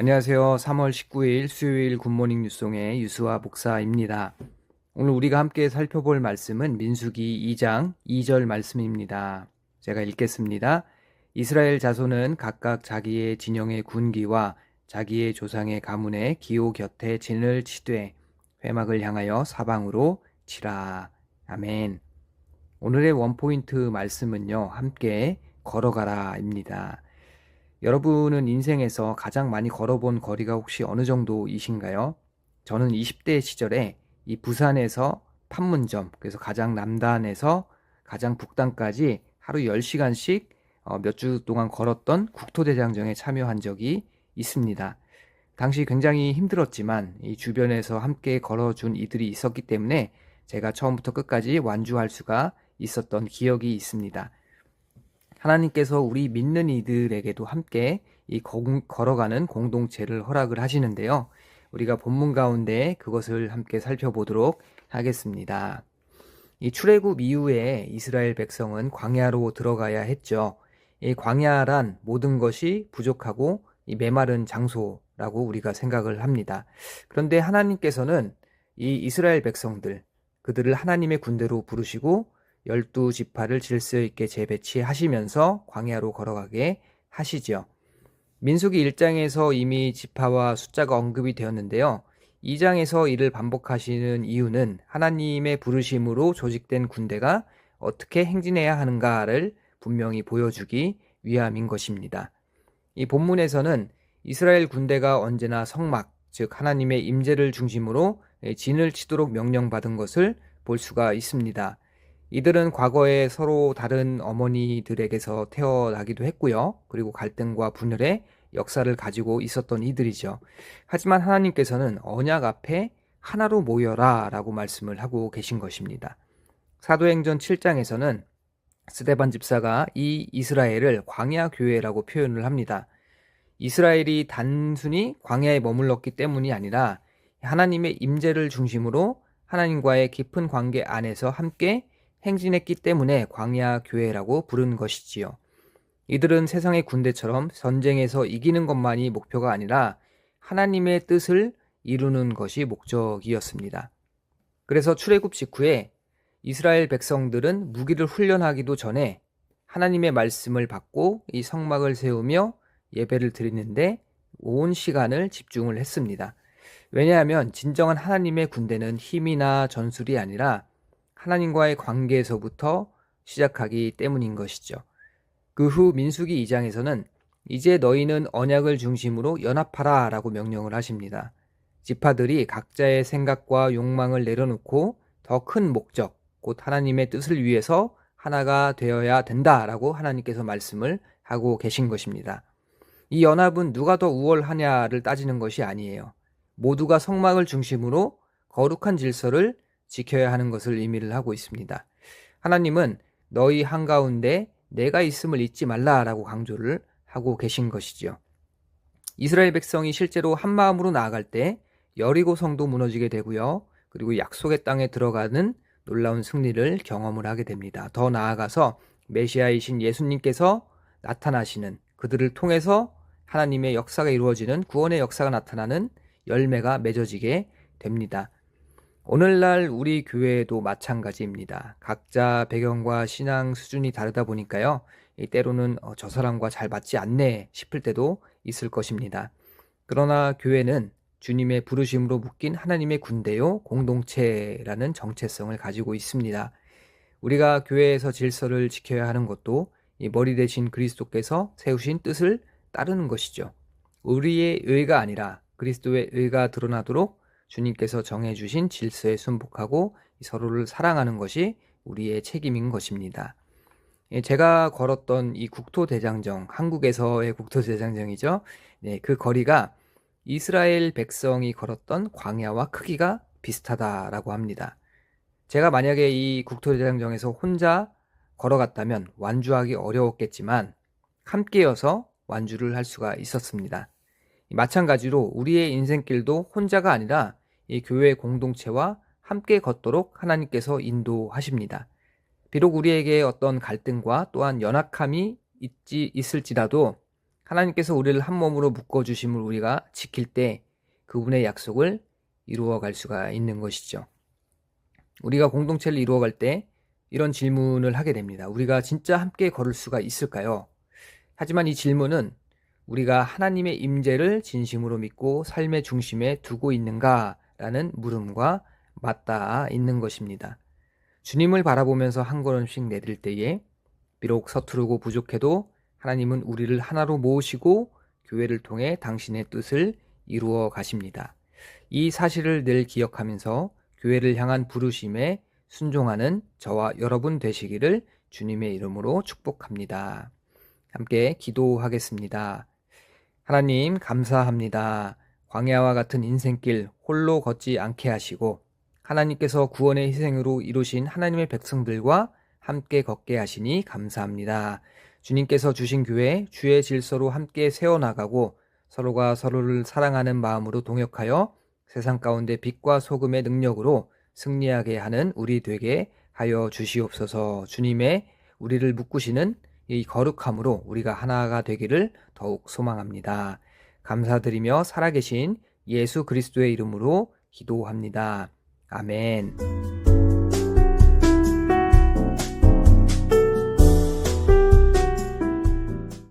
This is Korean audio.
안녕하세요. 3월 19일 수요일 굿모닝 뉴송의 유수아 목사입니다. 오늘 우리가 함께 살펴볼 말씀은 민수기 2장 2절 말씀입니다. 제가 읽겠습니다. 이스라엘 자손은 각각 자기의 진영의 군기와 자기의 조상의 가문의 기호 곁에 진을 치되 회막을 향하여 사방으로 치라. 아멘. 오늘의 원포인트 말씀은요. 함께 걸어가라입니다. 여러분은 인생에서 가장 많이 걸어본 거리가 혹시 어느 정도이신가요? 저는 20대 시절에 이 부산에서 판문점, 그래서 가장 남단에서 가장 북단까지 하루 10시간씩 몇 주 동안 걸었던 국토대장정에 참여한 적이 있습니다. 당시 굉장히 힘들었지만 이 주변에서 함께 걸어준 이들이 있었기 때문에 제가 처음부터 끝까지 완주할 수가 있었던 기억이 있습니다. 하나님께서 우리 믿는 이들에게도 함께 걸어가는 공동체를 허락을 하시는데요. 우리가 본문 가운데 그것을 함께 살펴보도록 하겠습니다. 이 출애굽 이후에 이스라엘 백성은 광야로 들어가야 했죠. 이 광야란 모든 것이 부족하고 이 메마른 장소라고 우리가 생각을 합니다. 그런데 하나님께서는 이 이스라엘 백성들, 그들을 하나님의 군대로 부르시고 12지파를 질서 있게 재배치하시면서 광야로 걸어가게 하시죠. 민수기 1장에서 이미 지파와 숫자가 언급이 되었는데요. 2장에서 이를 반복하시는 이유는 하나님의 부르심으로 조직된 군대가 어떻게 행진해야 하는가를 분명히 보여주기 위함인 것입니다. 이 본문에서는 이스라엘 군대가 언제나 성막, 즉 하나님의 임재를 중심으로 진을 치도록 명령받은 것을 볼 수가 있습니다. 이들은 과거에 서로 다른 어머니들에게서 태어나기도 했고요. 그리고 갈등과 분열의 역사를 가지고 있었던 이들이죠. 하지만 하나님께서는 언약 앞에 하나로 모여라 라고 말씀을 하고 계신 것입니다. 사도행전 7장에서는 스데반 집사가 이 이스라엘을 광야 교회라고 표현을 합니다. 이스라엘이 단순히 광야에 머물렀기 때문이 아니라 하나님의 임재를 중심으로 하나님과의 깊은 관계 안에서 함께 행진했기 때문에 광야 교회라고 부른 것이지요. 이들은 세상의 군대처럼 전쟁에서 이기는 것만이 목표가 아니라 하나님의 뜻을 이루는 것이 목적이었습니다. 그래서 출애굽 직후에 이스라엘 백성들은 무기를 훈련하기도 전에 하나님의 말씀을 받고 이 성막을 세우며 예배를 드리는데 온 시간을 집중을 했습니다. 왜냐하면 진정한 하나님의 군대는 힘이나 전술이 아니라 하나님과의 관계에서부터 시작하기 때문인 것이죠. 그 후 민수기 2장에서는 이제 너희는 언약을 중심으로 연합하라 라고 명령을 하십니다. 지파들이 각자의 생각과 욕망을 내려놓고 더 큰 목적, 곧 하나님의 뜻을 위해서 하나가 되어야 된다라고 하나님께서 말씀을 하고 계신 것입니다. 이 연합은 누가 더 우월하냐를 따지는 것이 아니에요. 모두가 성막을 중심으로 거룩한 질서를 지켜야 하는 것을 의미를 하고 있습니다. 하나님은 너희 한가운데 내가 있음을 잊지 말라라고 강조를 하고 계신 것이죠. 이스라엘 백성이 실제로 한 마음으로 나아갈 때 여리고 성도 무너지게 되고요. 그리고 약속의 땅에 들어가는 놀라운 승리를 경험을 하게 됩니다. 더 나아가서 메시아이신 예수님께서 나타나시는, 그들을 통해서 하나님의 역사가 이루어지는, 구원의 역사가 나타나는 열매가 맺어지게 됩니다. 오늘날 우리 교회도 마찬가지입니다. 각자 배경과 신앙 수준이 다르다 보니까요. 때로는 저 사람과 잘 맞지 않네 싶을 때도 있을 것입니다. 그러나 교회는 주님의 부르심으로 묶인 하나님의 군대요 공동체라는 정체성을 가지고 있습니다. 우리가 교회에서 질서를 지켜야 하는 것도 이 머리 대신 그리스도께서 세우신 뜻을 따르는 것이죠. 우리의 의가 아니라 그리스도의 의가 드러나도록 주님께서 정해주신 질서에 순복하고 서로를 사랑하는 것이 우리의 책임인 것입니다. 제가 걸었던 이 국토대장정, 한국에서의 국토대장정이죠. 네, 그 거리가 이스라엘 백성이 걸었던 광야와 크기가 비슷하다라고 합니다. 제가 만약에 이 국토대장정에서 혼자 걸어갔다면 완주하기 어려웠겠지만 함께여서 완주를 할 수가 있었습니다. 마찬가지로 우리의 인생길도 혼자가 아니라 이 교회 공동체와 함께 걷도록 하나님께서 인도하십니다. 비록 우리에게 어떤 갈등과 또한 연약함이 있을지라도 하나님께서 우리를 한 몸으로 묶어주심을 우리가 지킬 때 그분의 약속을 이루어갈 수가 있는 것이죠. 우리가 공동체를 이루어갈 때 이런 질문을 하게 됩니다. 우리가 진짜 함께 걸을 수가 있을까요? 하지만 이 질문은 우리가 하나님의 임재를 진심으로 믿고 삶의 중심에 두고 있는가라는 물음과 맞닿아 있는 것입니다. 주님을 바라보면서 한 걸음씩 내딜 때에 비록 서투르고 부족해도 하나님은 우리를 하나로 모으시고 교회를 통해 당신의 뜻을 이루어 가십니다. 이 사실을 늘 기억하면서 교회를 향한 부르심에 순종하는 저와 여러분 되시기를 주님의 이름으로 축복합니다. 함께 기도하겠습니다. 하나님 감사합니다. 광야와 같은 인생길 홀로 걷지 않게 하시고 하나님께서 구원의 희생으로 이루신 하나님의 백성들과 함께 걷게 하시니 감사합니다. 주님께서 주신 교회 주의 질서로 함께 세워나가고 서로가 서로를 사랑하는 마음으로 동역하여 세상 가운데 빛과 소금의 능력으로 승리하게 하는 우리 되게 하여 주시옵소서. 주님의 우리를 묶으시는 이 거룩함으로 우리가 하나가 되기를 더욱 소망합니다. 감사드리며 살아계신 예수 그리스도의 이름으로 기도합니다. 아멘.